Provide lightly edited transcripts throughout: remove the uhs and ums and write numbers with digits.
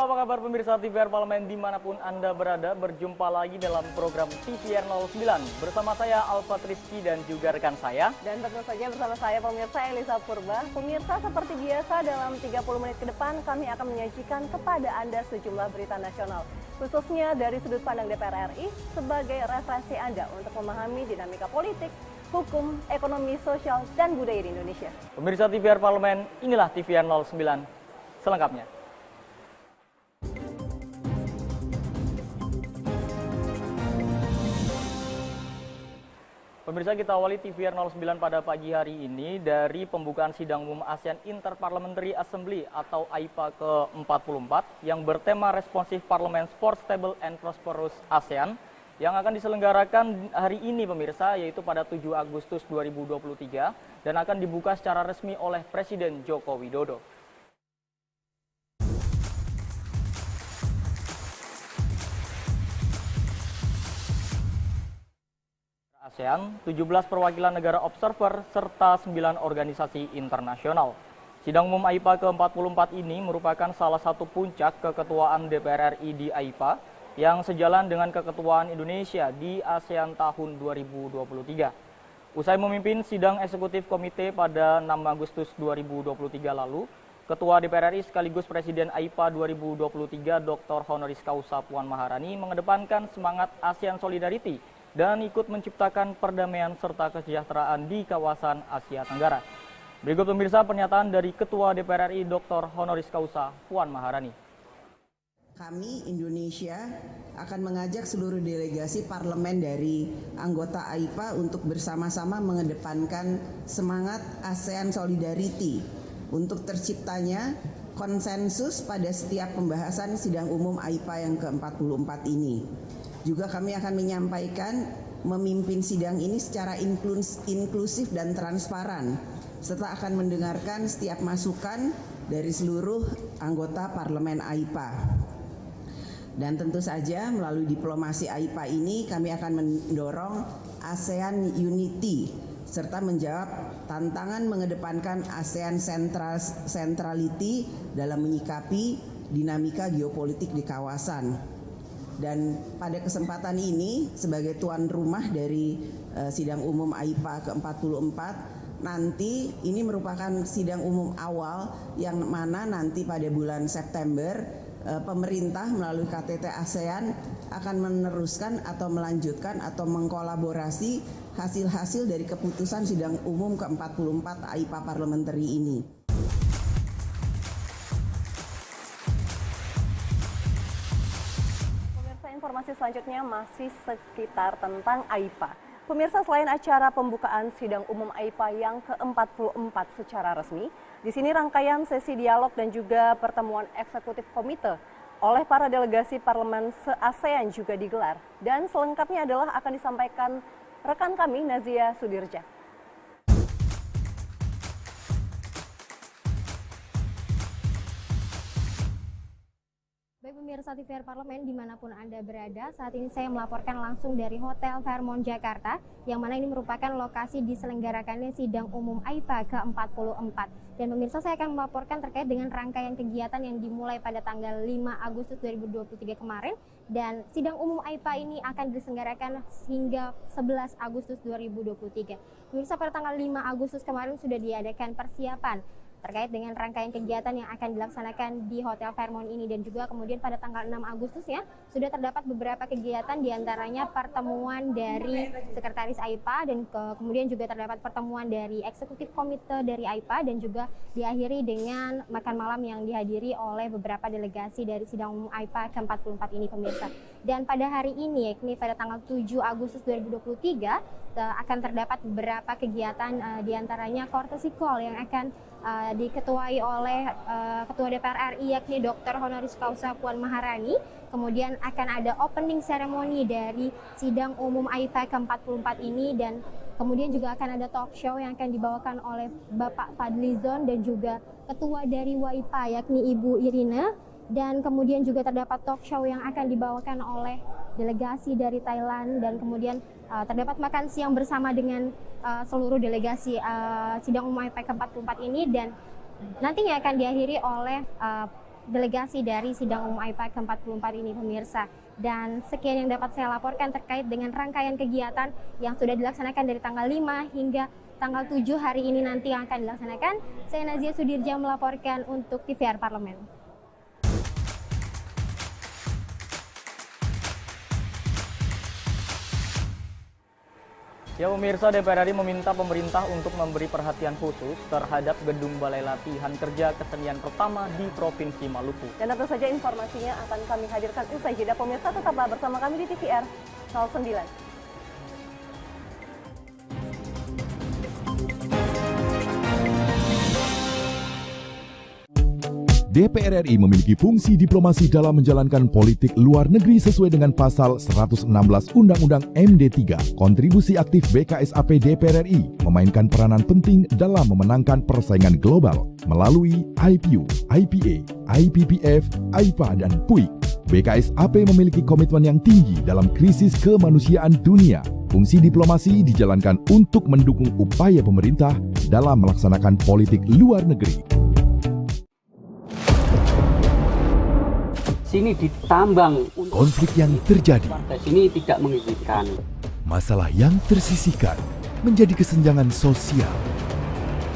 apa kabar pemirsa TVR Parlemen dimanapun Anda berada? Berjumpa lagi dalam program TVR 09 bersama saya Alfa Rizky dan juga rekan saya. Dan tentu saja bersama saya pemirsa Elisa Purba. Pemirsa, seperti biasa dalam 30 menit ke depan kami akan menyajikan kepada Anda sejumlah berita nasional, khususnya dari sudut pandang DPR RI sebagai referensi Anda untuk memahami dinamika politik, hukum, ekonomi, sosial, dan budaya di Indonesia. Pemirsa TVR Parlemen, inilah TVR 09 selengkapnya. Pemirsa, kita awali TVR 09 pada pagi hari ini dari pembukaan sidang umum ASEAN Interparliamentary Assembly atau AIPA ke-44 yang bertema Responsive Parliament for Stable and Prosperous ASEAN yang akan diselenggarakan hari ini pemirsa, yaitu pada 7 Agustus 2023 dan akan dibuka secara resmi oleh Presiden Joko Widodo. ASEAN, 17 perwakilan negara observer, serta 9 organisasi internasional. Sidang umum AIPA ke-44 ini merupakan salah satu puncak keketuaan DPR RI di AIPA yang sejalan dengan keketuaan Indonesia di ASEAN tahun 2023. Usai memimpin sidang eksekutif komite pada 6 Agustus 2023 lalu, Ketua DPR RI sekaligus Presiden AIPA 2023 Dr. Honoris Causa Puan Maharani mengedepankan semangat ASEAN Solidarity dan ikut menciptakan perdamaian serta kesejahteraan di kawasan Asia Tenggara. Berikut pemirsa pernyataan dari Ketua DPR RI Dr. Honoris Causa Puan Maharani. Kami Indonesia akan mengajak seluruh delegasi parlemen dari anggota AIPA untuk bersama-sama mengedepankan semangat ASEAN Solidarity untuk terciptanya konsensus pada setiap pembahasan sidang umum AIPA yang ke-44 ini. Juga kami akan menyampaikan memimpin sidang ini secara inklusif dan transparan, serta akan mendengarkan setiap masukan dari seluruh anggota parlemen AIPA. Dan tentu saja melalui diplomasi AIPA ini kami akan mendorong ASEAN Unity serta menjawab tantangan mengedepankan ASEAN Centrality dalam menyikapi dinamika geopolitik di kawasan. Dan pada kesempatan ini sebagai tuan rumah dari sidang umum AIPA ke-44, nanti ini merupakan sidang umum awal yang mana nanti pada bulan September pemerintah melalui KTT ASEAN akan meneruskan atau melanjutkan atau mengkolaborasi hasil-hasil dari keputusan sidang umum ke-44 AIPA Parliamentary ini. Informasi selanjutnya masih sekitar tentang AIPA. Pemirsa, selain acara pembukaan sidang umum AIPA yang ke-44 secara resmi, di sini rangkaian sesi dialog dan juga pertemuan eksekutif komite oleh para delegasi parlemen se-ASEAN juga digelar. Dan selengkapnya adalah akan disampaikan rekan kami Nazia Sudirja. Baik pemirsa TVR Parlemen dimanapun Anda berada, saat ini saya melaporkan langsung dari Hotel Fairmont Jakarta, yang mana ini merupakan lokasi diselenggarakannya sidang umum AIPA ke-44. Dan pemirsa, saya akan melaporkan terkait dengan rangkaian kegiatan yang dimulai pada tanggal 5 Agustus 2023 kemarin, dan sidang umum AIPA ini akan diselenggarakan hingga 11 Agustus 2023. Pemirsa, pada tanggal 5 Agustus kemarin sudah diadakan persiapan terkait dengan rangkaian kegiatan yang akan dilaksanakan di Hotel Fairmont ini, dan juga kemudian pada tanggal 6 Agustus ya sudah terdapat beberapa kegiatan, diantaranya pertemuan dari Sekretaris AIPA dan kemudian juga terdapat pertemuan dari Eksekutif Komite dari AIPA, dan juga diakhiri dengan makan malam yang dihadiri oleh beberapa delegasi dari sidang umum AIPA ke-44 ini pemirsa. Dan pada hari ini, yakni pada tanggal 7 Agustus 2023 akan terdapat beberapa kegiatan, diantaranya courtesy call yang akan diketuai oleh Ketua DPR RI yakni Dr. Honoris Causa Puan Maharani. Kemudian akan ada opening ceremony dari sidang umum AIPA ke-44 ini, dan kemudian juga akan ada talk show yang akan dibawakan oleh Bapak Fadlizon dan juga Ketua dari WAIPA yakni Ibu Irina. Dan kemudian juga terdapat talk show yang akan dibawakan oleh delegasi dari Thailand, dan kemudian terdapat makan siang bersama dengan seluruh delegasi sidang umum AIPA ke-44 ini, dan nantinya akan diakhiri oleh delegasi dari Sidang Umum AIPA ke-44 ini pemirsa. Dan sekian yang dapat saya laporkan terkait dengan rangkaian kegiatan yang sudah dilaksanakan dari tanggal 5 hingga tanggal 7 hari ini nanti yang akan dilaksanakan. Saya Nazia Sudirja melaporkan untuk TVR Parlemen. Ya pemirsa, DPR RI meminta pemerintah untuk memberi perhatian khusus terhadap gedung Balai Latihan Kerja Kesenian pertama di Provinsi Maluku. Dan tentu saja informasinya akan kami hadirkan usai jeda. Pemirsa, tetaplah bersama kami di TVR 09. DPR RI memiliki fungsi diplomasi dalam menjalankan politik luar negeri sesuai dengan pasal 116 Undang-Undang MD 3. Kontribusi aktif BKSAP DPR RI memainkan peranan penting dalam memenangkan persaingan global melalui IPU, IPA, IPPF, AIPA, dan PUIK. BKSAP memiliki komitmen yang tinggi dalam krisis kemanusiaan dunia. Fungsi diplomasi dijalankan untuk mendukung upaya pemerintah dalam melaksanakan politik luar negeri. Sini ditambang, Konflik yang terjadi, warga sini tidak mengizinkan. masalah yang tersisihkan menjadi kesenjangan sosial.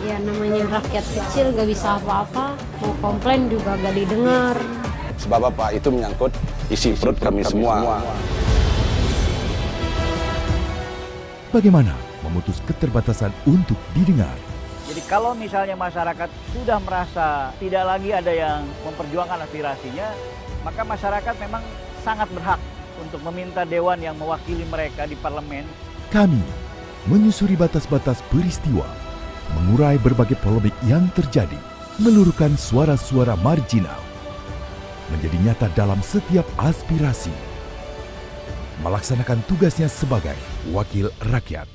Ya namanya rakyat kecil gak bisa apa-apa, mau komplain juga gak didengar. Sebab apa? Itu menyangkut isi perut kami semua. Bagaimana memutus keterbatasan untuk didengar? Jadi kalau misalnya masyarakat sudah merasa tidak lagi ada yang memperjuangkan aspirasinya, maka masyarakat memang sangat berhak untuk meminta dewan yang mewakili mereka di parlemen. Kami menyusuri batas-batas peristiwa, mengurai berbagai polemik yang terjadi, meluruhkan suara-suara marginal, menjadi nyata dalam setiap aspirasi, melaksanakan tugasnya sebagai wakil rakyat.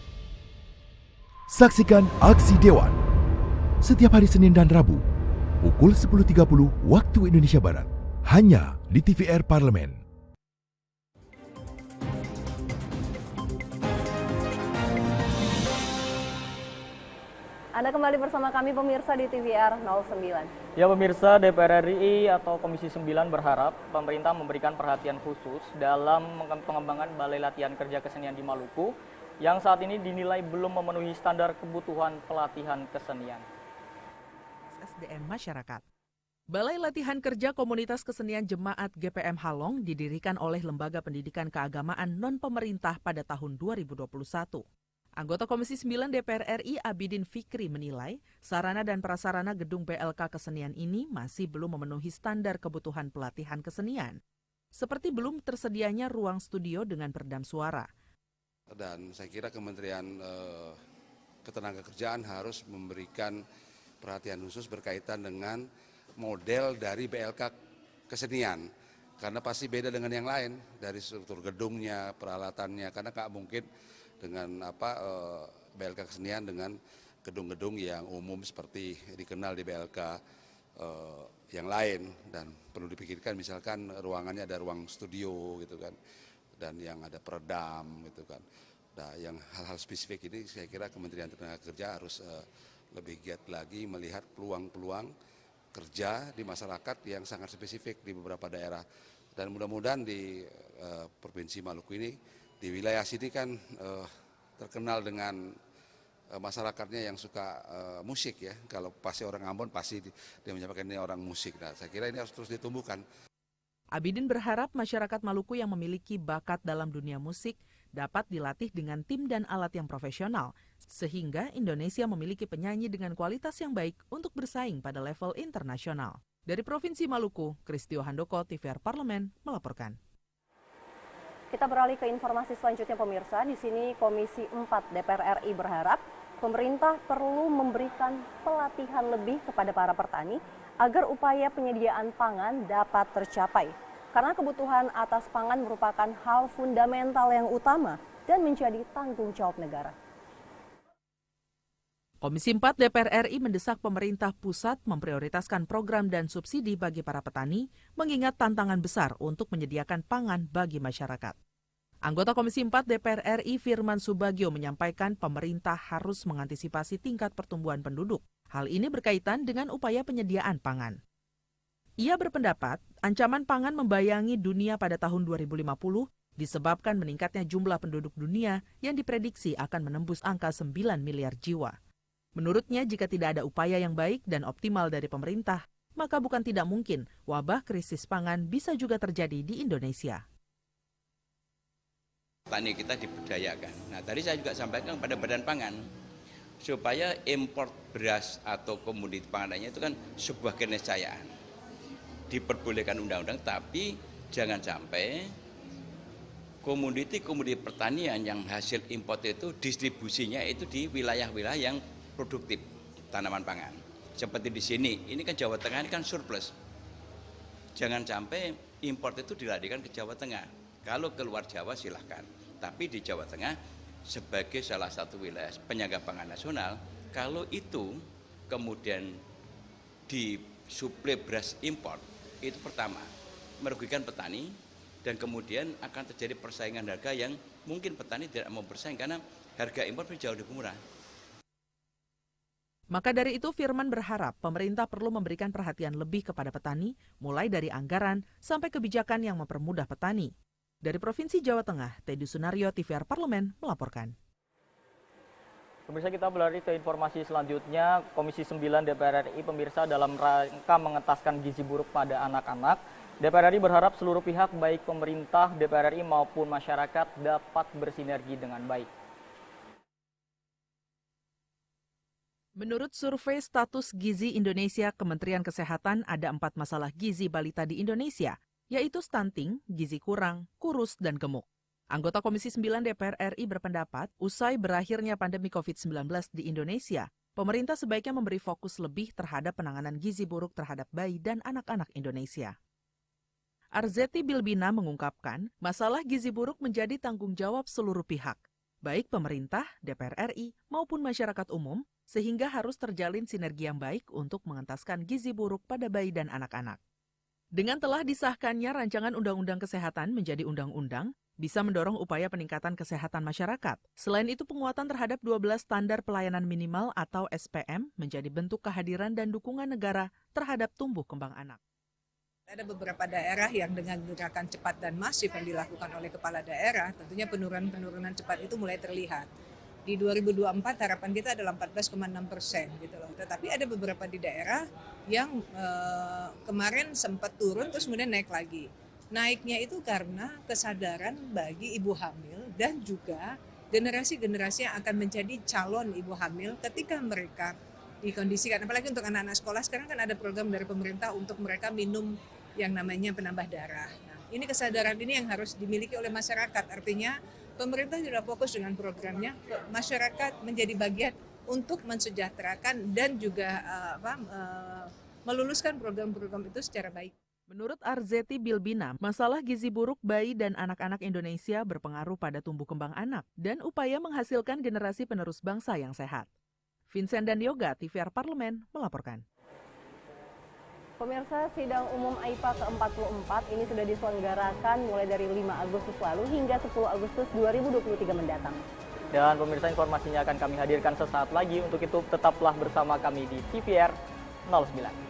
Saksikan Aksi Dewan setiap hari Senin dan Rabu pukul 10.30 waktu Indonesia Barat hanya di TVR Parlemen. Anda kembali bersama kami pemirsa di TVR 09. Ya pemirsa, DPR RI atau Komisi 9 berharap pemerintah memberikan perhatian khusus dalam pengembangan Balai Latihan Kerja Kesenian di Maluku yang saat ini dinilai belum memenuhi standar kebutuhan pelatihan kesenian. SDM masyarakat. Balai Latihan Kerja Komunitas Kesenian Jemaat GPM Halong didirikan oleh Lembaga Pendidikan Keagamaan Non-Pemerintah pada tahun 2021. Anggota Komisi 9 DPR RI Abidin Fikri menilai sarana dan prasarana gedung BLK Kesenian ini masih belum memenuhi standar kebutuhan pelatihan kesenian, seperti belum tersedianya ruang studio dengan peredam suara. Dan saya kira Kementerian Ketenagakerjaan harus memberikan perhatian khusus berkaitan dengan model dari BLK kesenian, karena pasti beda dengan yang lain dari struktur gedungnya, peralatannya, karena nggak mungkin dengan BLK kesenian dengan gedung-gedung yang umum seperti dikenal di BLK yang lain, dan perlu dipikirkan misalkan ruangannya ada ruang studio gitu kan, dan yang ada peredam gitu kan. Nah, yang hal-hal spesifik ini saya kira Kementerian Tenagakerja harus lebih giat lagi melihat peluang-peluang kerja di masyarakat yang sangat spesifik di beberapa daerah, dan mudah-mudahan di Provinsi Maluku ini, di wilayah sini kan terkenal dengan masyarakatnya yang suka musik ya. Kalau pasti orang Ambon pasti dia menyampaikan ini orang musik. Nah, saya kira ini harus terus ditumbuhkan. Abidin berharap masyarakat Maluku yang memiliki bakat dalam dunia musik dapat dilatih dengan tim dan alat yang profesional, sehingga Indonesia memiliki penyanyi dengan kualitas yang baik untuk bersaing pada level internasional. Dari Provinsi Maluku, Kristio Handoko, TVR Parlemen, melaporkan. Kita beralih ke informasi selanjutnya pemirsa. Di sini Komisi 4 DPR RI berharap pemerintah perlu memberikan pelatihan lebih kepada para petani agar upaya penyediaan pangan dapat tercapai. Karena kebutuhan atas pangan merupakan hal fundamental yang utama dan menjadi tanggung jawab negara. Komisi 4 DPR RI mendesak pemerintah pusat memprioritaskan program dan subsidi bagi para petani, mengingat tantangan besar untuk menyediakan pangan bagi masyarakat. Anggota Komisi 4 DPR RI Firman Subagio menyampaikan pemerintah harus mengantisipasi tingkat pertumbuhan penduduk. Hal ini berkaitan dengan upaya penyediaan pangan. Ia berpendapat ancaman pangan membayangi dunia pada tahun 2050 disebabkan meningkatnya jumlah penduduk dunia yang diprediksi akan menembus angka 9 miliar jiwa. Menurutnya, jika tidak ada upaya yang baik dan optimal dari pemerintah, maka bukan tidak mungkin wabah krisis pangan bisa juga terjadi di Indonesia. Petani kita diberdayakan. Nah, tadi saya juga sampaikan pada Badan Pangan, supaya import beras atau komoditi pangan lainnya itu kan sebuah keniscayaan. Diperbolehkan undang-undang, tapi jangan sampai komoditi pertanian yang hasil import itu distribusinya itu di wilayah-wilayah yang produktif tanaman pangan. Seperti di sini, ini kan Jawa Tengah ini kan surplus. Jangan sampai import itu dilarikan ke Jawa Tengah. Kalau keluar Jawa silahkan. Tapi di Jawa Tengah sebagai salah satu wilayah penyangga pangan nasional, kalau itu kemudian disuplai beras import, itu pertama merugikan petani dan kemudian akan terjadi persaingan harga yang mungkin petani tidak mau bersaing karena harga impor jauh lebih murah. Maka dari itu Firman berharap pemerintah perlu memberikan perhatian lebih kepada petani, mulai dari anggaran sampai kebijakan yang mempermudah petani. Dari Provinsi Jawa Tengah, Teddy Sunario, TVR Parlemen melaporkan. Pemirsa, kita berlari ke informasi selanjutnya. Komisi 9 DPR RI pemirsa dalam rangka mengentaskan gizi buruk pada anak-anak, DPR RI berharap seluruh pihak baik pemerintah, DPR RI maupun masyarakat dapat bersinergi dengan baik. Menurut survei status gizi Indonesia Kementerian Kesehatan, ada 4 masalah gizi balita di Indonesia, yaitu stunting, gizi kurang, kurus, dan gemuk. Anggota Komisi 9 DPR RI berpendapat, usai berakhirnya pandemi COVID-19 di Indonesia, pemerintah sebaiknya memberi fokus lebih terhadap penanganan gizi buruk terhadap bayi dan anak-anak Indonesia. Arzeti Bilbina mengungkapkan, masalah gizi buruk menjadi tanggung jawab seluruh pihak, baik pemerintah, DPR RI, maupun masyarakat umum, sehingga harus terjalin sinergi yang baik untuk mengentaskan gizi buruk pada bayi dan anak-anak. Dengan telah disahkannya rancangan Undang-Undang Kesehatan menjadi undang-undang, bisa mendorong upaya peningkatan kesehatan masyarakat. Selain itu, penguatan terhadap 12 standar pelayanan minimal atau SPM menjadi bentuk kehadiran dan dukungan negara terhadap tumbuh kembang anak. Ada beberapa daerah yang dengan gerakan cepat dan masif yang dilakukan oleh kepala daerah, tentunya penurunan cepat itu mulai terlihat. Di 2024 harapan kita adalah 14,6% gitu loh. Tetapi ada beberapa di daerah yang kemarin sempat turun terus kemudian naik lagi. Naiknya itu karena kesadaran bagi ibu hamil dan juga generasi-generasi yang akan menjadi calon ibu hamil ketika mereka dikondisikan. Apalagi untuk anak-anak sekolah, sekarang kan ada program dari pemerintah untuk mereka minum yang namanya penambah darah. Nah, ini kesadaran ini yang harus dimiliki oleh masyarakat. Artinya pemerintah sudah fokus dengan programnya, masyarakat menjadi bagian untuk mensejahterakan dan juga meluluskan program-program itu secara baik. Menurut Arzeti Bilbina, masalah gizi buruk bayi dan anak-anak Indonesia berpengaruh pada tumbuh kembang anak dan upaya menghasilkan generasi penerus bangsa yang sehat. Vincent dan Yoga, TVR Parlemen, melaporkan. Pemirsa, sidang umum AIPA ke-44 ini sudah diselenggarakan mulai dari 5 Agustus lalu hingga 10 Agustus 2023 mendatang. Dan pemirsa, informasinya akan kami hadirkan sesaat lagi. Untuk itu tetaplah bersama kami di TVR 09.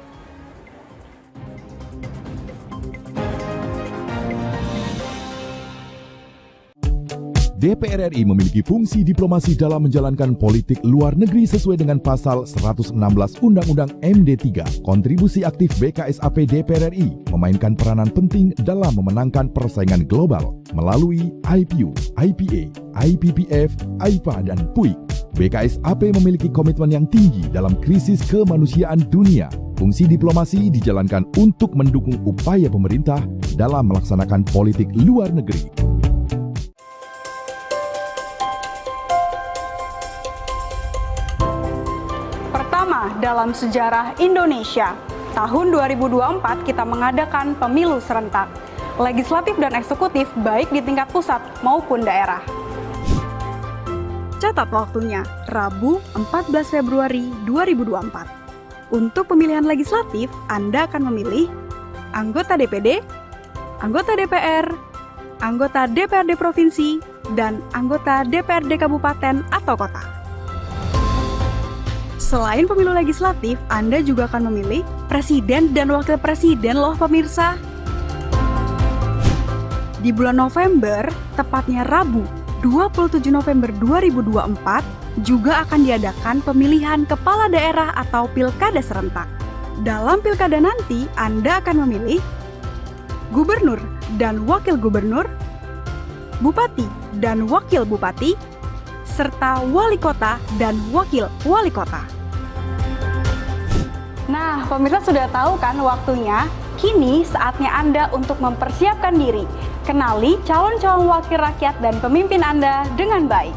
DPR RI memiliki fungsi diplomasi dalam menjalankan politik luar negeri sesuai dengan pasal 116 Undang-Undang MD3. Kontribusi aktif BKSAP DPR RI memainkan peranan penting dalam memenangkan persaingan global melalui IPU, IPA, IPPF, AIPA, dan PUIK. BKSAP memiliki komitmen yang tinggi dalam krisis kemanusiaan dunia. Fungsi diplomasi dijalankan untuk mendukung upaya pemerintah dalam melaksanakan politik luar negeri. Dalam sejarah Indonesia, tahun 2024 kita mengadakan pemilu serentak, legislatif dan eksekutif baik di tingkat pusat maupun daerah. Catat waktunya, Rabu 14 Februari 2024. Untuk pemilihan legislatif, Anda akan memilih anggota DPD, anggota DPR, anggota DPRD Provinsi, dan anggota DPRD Kabupaten atau Kota. Selain pemilu legislatif, Anda juga akan memilih presiden dan wakil presiden loh pemirsa. Di bulan November, tepatnya Rabu 27 November 2024, juga akan diadakan pemilihan kepala daerah atau pilkada serentak. Dalam pilkada nanti, Anda akan memilih gubernur dan wakil gubernur, bupati dan wakil bupati, serta wali kota dan wakil wali kota. Nah, pemirsa sudah tahu kan waktunya? Kini saatnya Anda untuk mempersiapkan diri. Kenali calon-calon wakil rakyat dan pemimpin Anda dengan baik.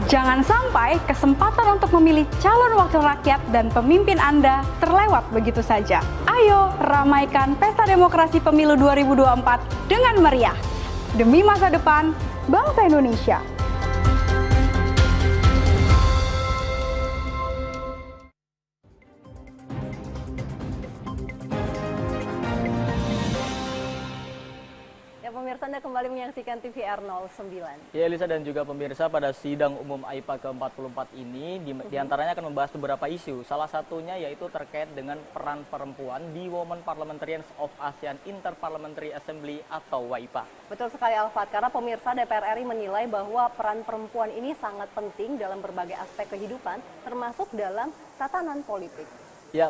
Jangan sampai kesempatan untuk memilih calon wakil rakyat dan pemimpin Anda terlewat begitu saja. Ayo ramaikan pesta demokrasi pemilu 2024 dengan meriah. Demi masa depan bangsa Indonesia. Pemirsa, Anda kembali menyaksikan TVR 09. Ya, Elisa dan juga pemirsa, pada sidang umum AIPA ke-44 ini diantaranya akan membahas beberapa isu. Salah satunya yaitu terkait dengan peran perempuan di Women Parliamentarians of ASEAN Inter-Parliamentary Assembly atau WAIPA. Betul sekali Alfat, karena pemirsa DPR RI menilai bahwa peran perempuan ini sangat penting dalam berbagai aspek kehidupan, termasuk dalam tatanan politik. Ya,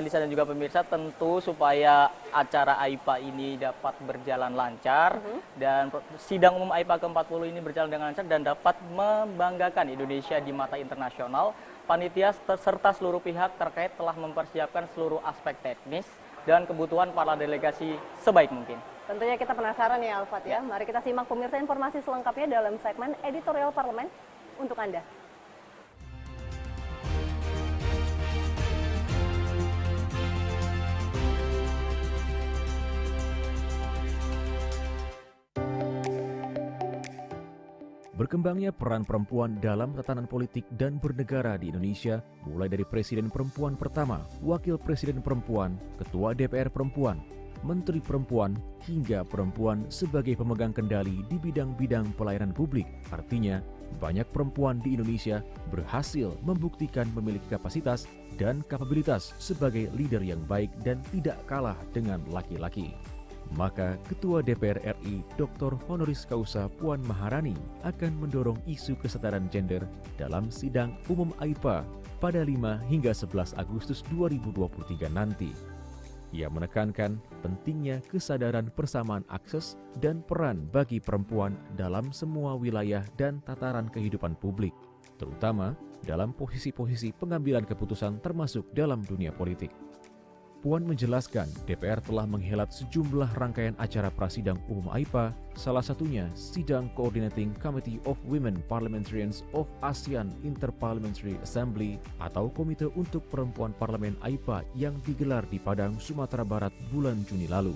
Elisa dan juga pemirsa, tentu supaya acara AIPA ini dapat berjalan lancar dan sidang umum AIPA ke-40 ini berjalan dengan lancar dan dapat membanggakan Indonesia di mata internasional, panitia serta seluruh pihak terkait telah mempersiapkan seluruh aspek teknis dan kebutuhan para delegasi sebaik mungkin. Tentunya kita penasaran ya Alfat ya. Mari kita simak pemirsa informasi selengkapnya dalam segmen editorial parlemen untuk Anda. Berkembangnya peran perempuan dalam tatanan politik dan bernegara di Indonesia, mulai dari presiden perempuan pertama, wakil presiden perempuan, ketua DPR perempuan, menteri perempuan, hingga perempuan sebagai pemegang kendali di bidang-bidang pelayanan publik. Artinya, banyak perempuan di Indonesia berhasil membuktikan memiliki kapasitas dan kapabilitas sebagai leader yang baik dan tidak kalah dengan laki-laki. Maka Ketua DPR RI Dr. Honoris Causa Puan Maharani akan mendorong isu kesetaraan gender dalam sidang umum AIPA pada 5 hingga 11 Agustus 2023 nanti. Ia menekankan pentingnya kesadaran persamaan akses dan peran bagi perempuan dalam semua wilayah dan tataran kehidupan publik, terutama dalam posisi-posisi pengambilan keputusan termasuk dalam dunia politik. Puan menjelaskan DPR telah menghelat sejumlah rangkaian acara prasidang umum AIPA, salah satunya Sidang Coordinating Committee of Women Parliamentarians of ASEAN Inter-Parliamentary Assembly atau Komite untuk Perempuan Parlemen AIPA yang digelar di Padang, Sumatera Barat bulan Juni lalu.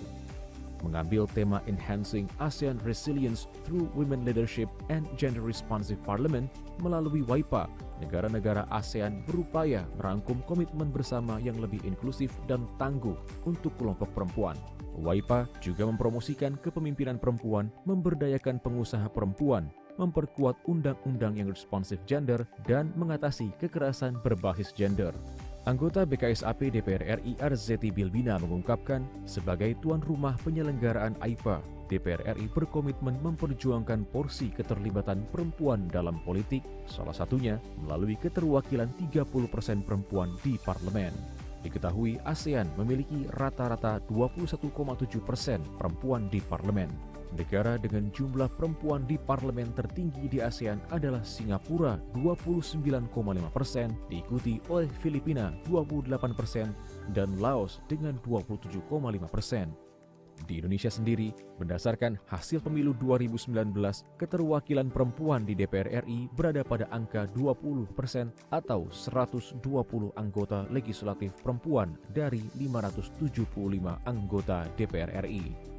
Mengambil tema Enhancing ASEAN Resilience Through Women Leadership and Gender Responsive Parliament, melalui WAIPA, negara-negara ASEAN berupaya merangkum komitmen bersama yang lebih inklusif dan tangguh untuk kelompok perempuan. WAIPA juga mempromosikan kepemimpinan perempuan, memberdayakan pengusaha perempuan, memperkuat undang-undang yang responsif gender, dan mengatasi kekerasan berbasis gender. Anggota BKSAP DPR RI Arzetti Bilbina mengungkapkan, sebagai tuan rumah penyelenggaraan AIPA, DPR RI berkomitmen memperjuangkan porsi keterlibatan perempuan dalam politik, salah satunya melalui keterwakilan 30% perempuan di parlemen. Diketahui ASEAN memiliki rata-rata 21,7% perempuan di parlemen. Negara dengan jumlah perempuan di parlemen tertinggi di ASEAN adalah Singapura 29,5%, diikuti oleh Filipina 28% dan Laos dengan 27,5%. Di Indonesia sendiri, berdasarkan hasil pemilu 2019, keterwakilan perempuan di DPR RI berada pada angka 20% atau 120 anggota legislatif perempuan dari 575 anggota DPR RI.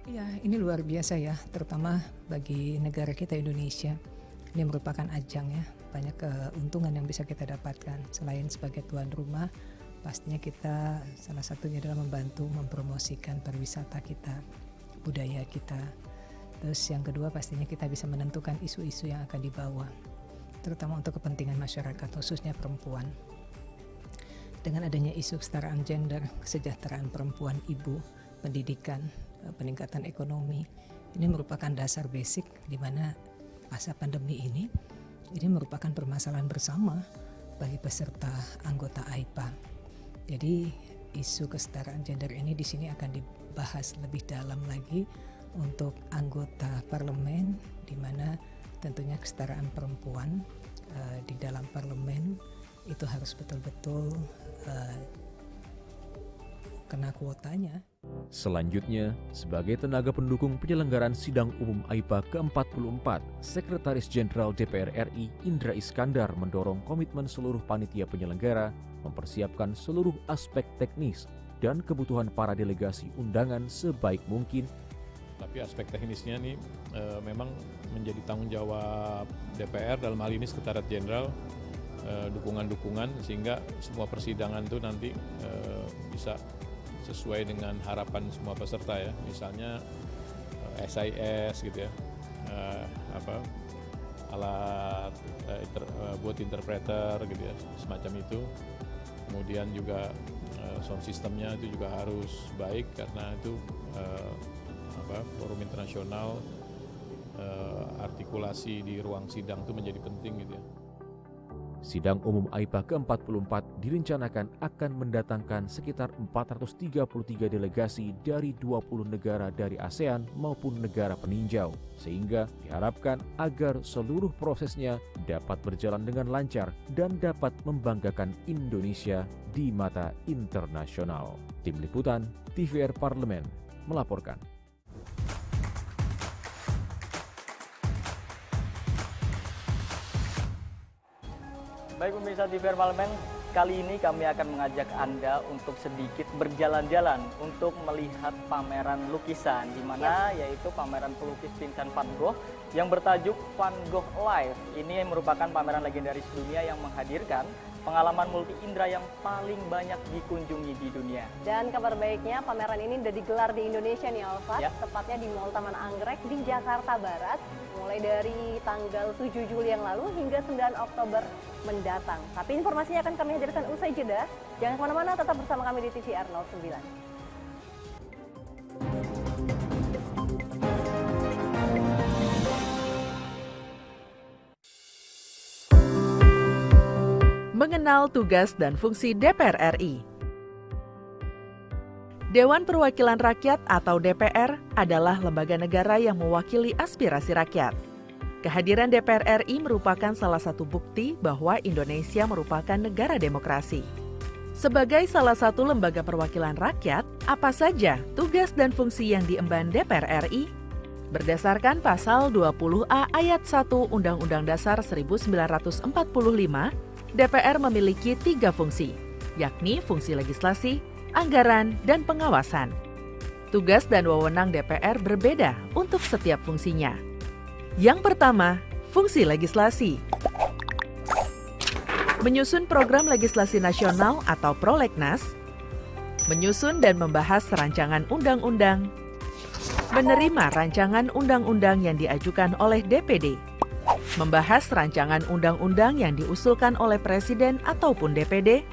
Ya, ini luar biasa ya, terutama bagi negara kita Indonesia. Ini merupakan ajang ya, banyak keuntungan yang bisa kita dapatkan. Selain sebagai tuan rumah, pastinya kita salah satunya adalah membantu mempromosikan pariwisata kita. budaya kita. Terus yang kedua pastinya kita bisa menentukan isu-isu yang akan dibawa, terutama untuk kepentingan masyarakat, khususnya perempuan. Dengan adanya isu kesetaraan gender, kesejahteraan perempuan, ibu, pendidikan, peningkatan ekonomi, ini merupakan dasar basic di mana masa pandemi ini merupakan permasalahan bersama bagi peserta anggota AIPA. Jadi isu kesetaraan gender ini di sini akan dibahas lebih dalam lagi untuk anggota parlemen, di mana tentunya kesetaraan perempuan di dalam parlemen itu harus betul-betul kena kuotanya. Selanjutnya, sebagai tenaga pendukung penyelenggaraan sidang umum AIPA ke-44, Sekretaris Jenderal DPR RI Indra Iskandar mendorong komitmen seluruh panitia penyelenggara mempersiapkan seluruh aspek teknis dan kebutuhan para delegasi undangan sebaik mungkin. Tapi aspek teknisnya nih memang menjadi tanggung jawab DPR, dalam hal ini Sekretariat Jenderal, dukungan-dukungan sehingga semua persidangan itu nanti bisa sesuai dengan harapan semua peserta ya. Misalnya SIS gitu ya, alat buat interpreter gitu ya, semacam itu. Kemudian juga sound systemnya itu juga harus baik karena itu forum internasional, artikulasi di ruang sidang itu menjadi penting gitu ya. Sidang umum AIPA ke-44 direncanakan akan mendatangkan sekitar 433 delegasi dari 20 negara dari ASEAN maupun negara peninjau, sehingga diharapkan agar seluruh prosesnya dapat berjalan dengan lancar dan dapat membanggakan Indonesia di mata internasional. Tim Liputan TVR Parlemen melaporkan. Baik pemirsa TVR Parlemen, kali ini kami akan mengajak Anda untuk sedikit berjalan-jalan untuk melihat pameran lukisan, di mana yaitu pameran pelukis Vincent van Gogh yang bertajuk Van Gogh Live. Ini merupakan pameran legendaris dunia yang menghadirkan pengalaman multi indera yang paling banyak dikunjungi di dunia. Dan kabar baiknya, pameran ini sudah digelar di Indonesia nih Alfat, tepatnya di Mall Taman Anggrek di Jakarta Barat, mulai dari tanggal 7 Juli yang lalu hingga 9 Oktober mendatang. Tapi informasinya akan kami hadirkan usai jeda. Jangan kemana-mana, tetap bersama kami di TVR 09. Mengenal tugas dan fungsi DPR RI. Dewan Perwakilan Rakyat atau DPR adalah lembaga negara yang mewakili aspirasi rakyat. Kehadiran DPR RI merupakan salah satu bukti bahwa Indonesia merupakan negara demokrasi. Sebagai salah satu lembaga perwakilan rakyat, apa saja tugas dan fungsi yang diemban DPR RI? Berdasarkan pasal 20A ayat 1 Undang-Undang Dasar 1945, DPR memiliki 3 fungsi, yakni fungsi legislasi, anggaran, dan pengawasan. Tugas dan wewenang DPR berbeda untuk setiap fungsinya. Yang pertama, fungsi legislasi. Menyusun program legislasi nasional atau prolegnas, menyusun dan membahas rancangan undang-undang, menerima rancangan undang-undang yang diajukan oleh DPD, membahas rancangan undang-undang yang diusulkan oleh Presiden ataupun DPD,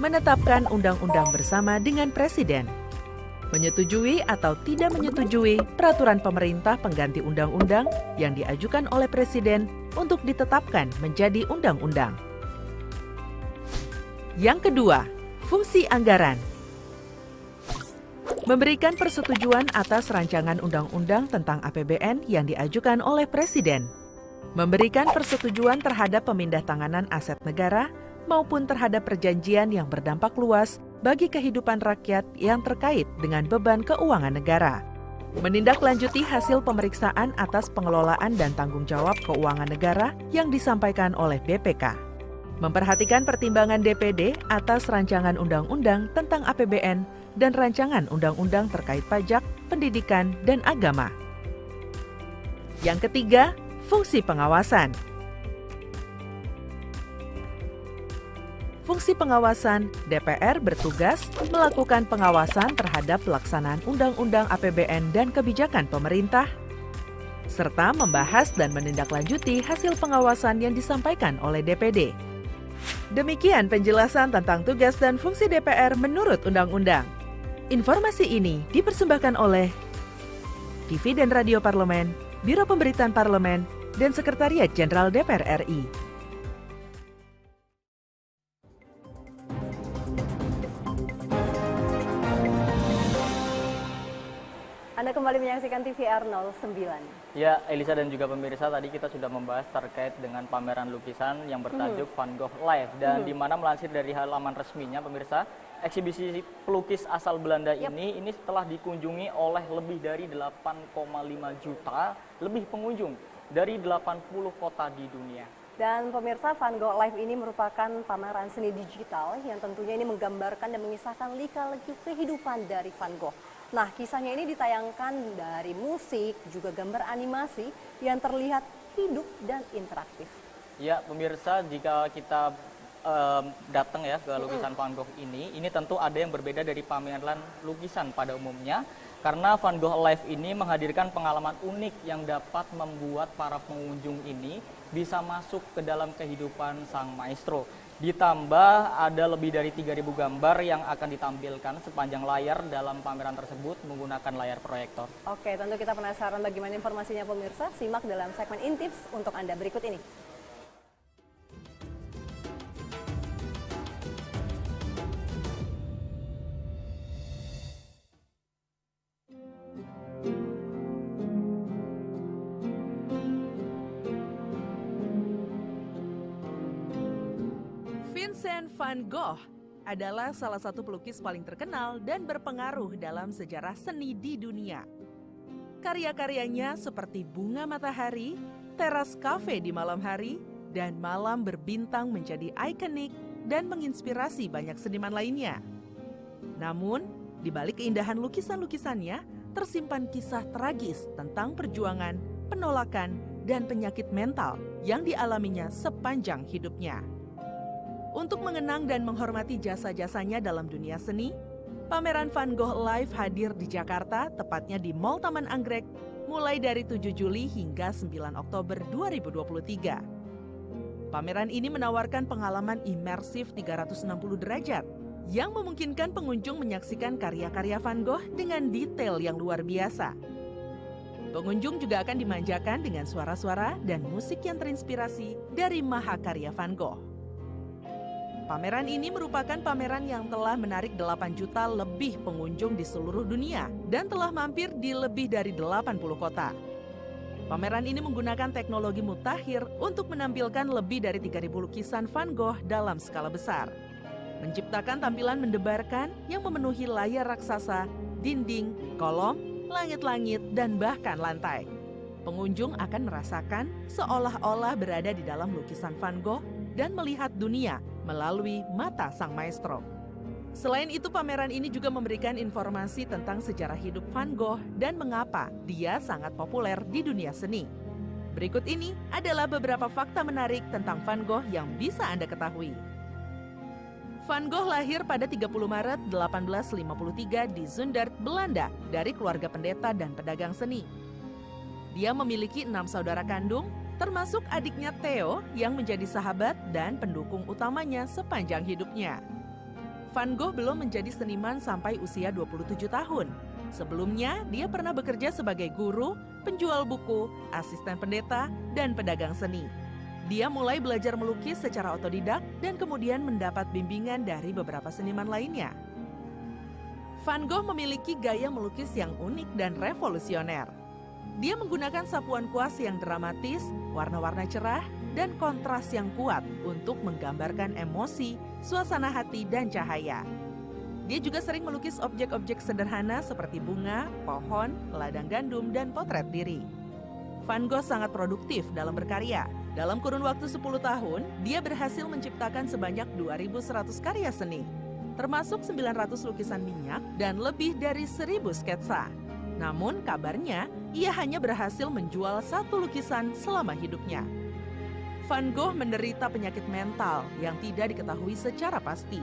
menetapkan undang-undang bersama dengan Presiden, menyetujui atau tidak menyetujui peraturan pemerintah pengganti undang-undang yang diajukan oleh Presiden untuk ditetapkan menjadi undang-undang. Yang kedua, fungsi anggaran. Memberikan persetujuan atas rancangan undang-undang tentang APBN yang diajukan oleh Presiden. Memberikan persetujuan terhadap pemindahntanganan aset negara maupun terhadap perjanjian yang berdampak luas bagi kehidupan rakyat yang terkait dengan beban keuangan negara. Menindaklanjuti hasil pemeriksaan atas pengelolaan dan tanggung jawab keuangan negara yang disampaikan oleh BPK. Memperhatikan pertimbangan DPD atas rancangan undang-undang tentang APBN dan rancangan undang-undang terkait pajak, pendidikan, dan agama. Yang ketiga, fungsi pengawasan. Fungsi pengawasan, DPR bertugas melakukan pengawasan terhadap pelaksanaan Undang-Undang APBN dan kebijakan pemerintah, serta membahas dan menindaklanjuti hasil pengawasan yang disampaikan oleh DPD. Demikian penjelasan tentang tugas dan fungsi DPR menurut Undang-Undang. Informasi ini dipersembahkan oleh TV dan Radio Parlemen, Biro Pemberitaan Parlemen, dan Sekretariat Jenderal DPR RI. Anda kembali menyaksikan TVR 09. Ya, Elisa dan juga pemirsa, tadi kita sudah membahas terkait dengan pameran lukisan yang bertajuk Van Gogh Live. Dan di mana melansir dari halaman resminya, pemirsa, eksibisi pelukis asal Belanda ini telah dikunjungi oleh lebih dari 8,5 juta lebih pengunjung dari 80 kota di dunia. Dan pemirsa, Van Gogh Live ini merupakan pameran seni digital yang tentunya ini menggambarkan dan mengisahkan lika-liku kehidupan dari Van Gogh. Nah, kisahnya ini ditayangkan dari musik, juga gambar animasi yang terlihat hidup dan interaktif. Ya, pemirsa, jika kita datang ya ke lukisan Van Gogh ini tentu ada yang berbeda dari pameran lukisan pada umumnya. Karena Van Gogh Live ini menghadirkan pengalaman unik yang dapat membuat para pengunjung ini bisa masuk ke dalam kehidupan sang maestro. Ditambah ada lebih dari 3.000 gambar yang akan ditampilkan sepanjang layar dalam pameran tersebut menggunakan layar proyektor. Oke, tentu kita penasaran bagaimana informasinya pemirsa. Simak dalam segmen Intips untuk Anda berikut ini. Vincent van Gogh adalah salah satu pelukis paling terkenal dan berpengaruh dalam sejarah seni di dunia. Karya-karyanya seperti Bunga Matahari, Teras Cafe di Malam Hari, dan Malam Berbintang menjadi ikonik dan menginspirasi banyak seniman lainnya. Namun, di balik keindahan lukisan-lukisannya, tersimpan kisah tragis tentang perjuangan, penolakan, dan penyakit mental yang dialaminya sepanjang hidupnya. Untuk mengenang dan menghormati jasa-jasanya dalam dunia seni, pameran Van Gogh Live hadir di Jakarta, tepatnya di Mall Taman Anggrek, mulai dari 7 Juli hingga 9 Oktober 2023. Pameran ini menawarkan pengalaman imersif 360 derajat, yang memungkinkan pengunjung menyaksikan karya-karya Van Gogh dengan detail yang luar biasa. Pengunjung juga akan dimanjakan dengan suara-suara dan musik yang terinspirasi dari mahakarya Van Gogh. Pameran ini merupakan pameran yang telah menarik 8 juta lebih pengunjung di seluruh dunia dan telah mampir di lebih dari 80 kota. Pameran ini menggunakan teknologi mutakhir untuk menampilkan lebih dari 3.000 lukisan Van Gogh dalam skala besar. Menciptakan tampilan mendebarkan yang memenuhi layar raksasa, dinding, kolom, langit-langit, dan bahkan lantai. Pengunjung akan merasakan seolah-olah berada di dalam lukisan Van Gogh dan melihat dunia melalui mata sang maestro. Selain itu, pameran ini juga memberikan informasi tentang sejarah hidup Van Gogh dan mengapa dia sangat populer di dunia seni. Berikut ini adalah beberapa fakta menarik tentang Van Gogh yang bisa Anda ketahui. Van Gogh lahir pada 30 Maret 1853 di Zundert, Belanda, dari keluarga pendeta dan pedagang seni. Dia memiliki 6 saudara kandung, termasuk adiknya Theo yang menjadi sahabat dan pendukung utamanya sepanjang hidupnya. Van Gogh belum menjadi seniman sampai usia 27 tahun. Sebelumnya, dia pernah bekerja sebagai guru, penjual buku, asisten pendeta, dan pedagang seni. Dia mulai belajar melukis secara otodidak dan kemudian mendapat bimbingan dari beberapa seniman lainnya. Van Gogh memiliki gaya melukis yang unik dan revolusioner. Dia menggunakan sapuan kuas yang dramatis, warna-warna cerah, dan kontras yang kuat untuk menggambarkan emosi, suasana hati, dan cahaya. Dia juga sering melukis objek-objek sederhana seperti bunga, pohon, ladang gandum, dan potret diri. Van Gogh sangat produktif dalam berkarya. Dalam kurun waktu 10 tahun, dia berhasil menciptakan sebanyak 2.100 karya seni, termasuk 900 lukisan minyak dan lebih dari 1.000 sketsa. Namun kabarnya, ia hanya berhasil menjual 1 lukisan selama hidupnya. Van Gogh menderita penyakit mental yang tidak diketahui secara pasti.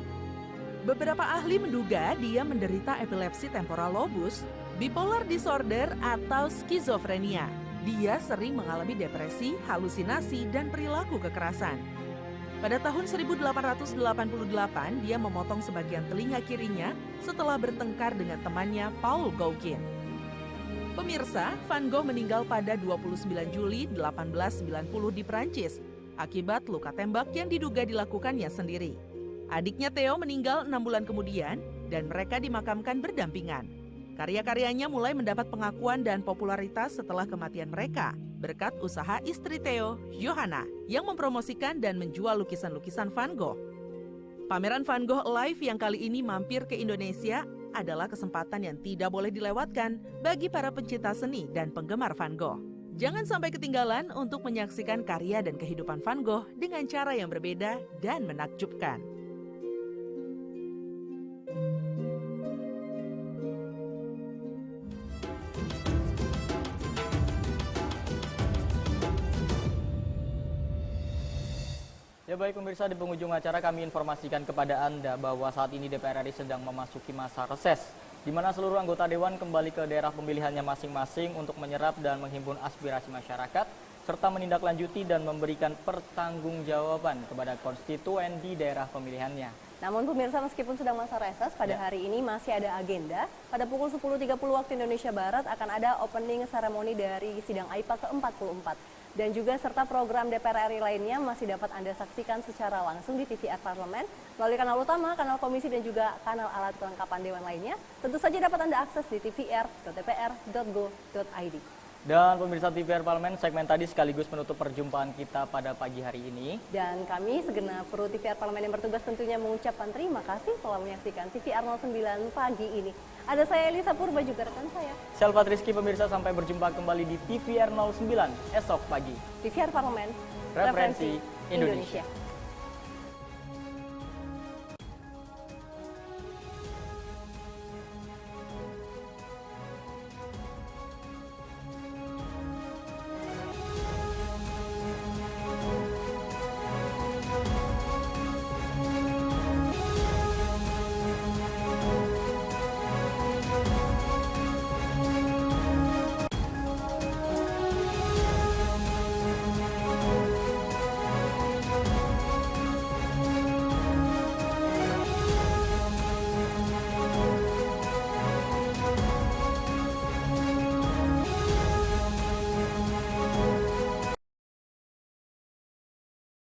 Beberapa ahli menduga dia menderita epilepsi temporal lobus, bipolar disorder, atau skizofrenia. Dia sering mengalami depresi, halusinasi, dan perilaku kekerasan. Pada tahun 1888, dia memotong sebagian telinga kirinya setelah bertengkar dengan temannya Paul Gauguin. Pemirsa, Van Gogh meninggal pada 29 Juli 1890 di Prancis akibat luka tembak yang diduga dilakukannya sendiri. Adiknya Theo meninggal 6 bulan kemudian dan mereka dimakamkan berdampingan. Karya-karyanya mulai mendapat pengakuan dan popularitas setelah kematian mereka berkat usaha istri Theo, Johanna, yang mempromosikan dan menjual lukisan-lukisan Van Gogh. Pameran Van Gogh Alive yang kali ini mampir ke Indonesia adalah kesempatan yang tidak boleh dilewatkan bagi para pencinta seni dan penggemar Van Gogh. Jangan sampai ketinggalan untuk menyaksikan karya dan kehidupan Van Gogh dengan cara yang berbeda dan menakjubkan. Ya baik pemirsa, di penghujung acara kami informasikan kepada Anda bahwa saat ini DPR RI sedang memasuki masa reses, di mana seluruh anggota Dewan kembali ke daerah pemilihannya masing-masing untuk menyerap dan menghimpun aspirasi masyarakat, serta menindaklanjuti dan memberikan pertanggungjawaban kepada konstituen di daerah pemilihannya. Namun pemirsa, meskipun sedang masa reses, pada hari ini masih ada agenda. Pada pukul 10.30 waktu Indonesia Barat akan ada opening seremoni dari sidang AIPA ke-44. Dan juga serta program DPR RI lainnya masih dapat Anda saksikan secara langsung di TVR Parlemen melalui kanal utama, kanal komisi, dan juga kanal alat kelengkapan Dewan lainnya. Tentu saja dapat Anda akses di tvr.dpr.go.id. Dan pemirsa TVR Parlemen, segmen tadi sekaligus menutup perjumpaan kita pada pagi hari ini. Dan kami segenap kru TVR Parlemen yang bertugas tentunya mengucapkan terima kasih telah menyaksikan TVR 09 pagi ini. Ada saya Elisa Purba, juga rekan saya Selvat Rizky. Pemirsa, sampai berjumpa kembali di TVR 09 esok pagi. TVR Parlemen, Referensi Indonesia.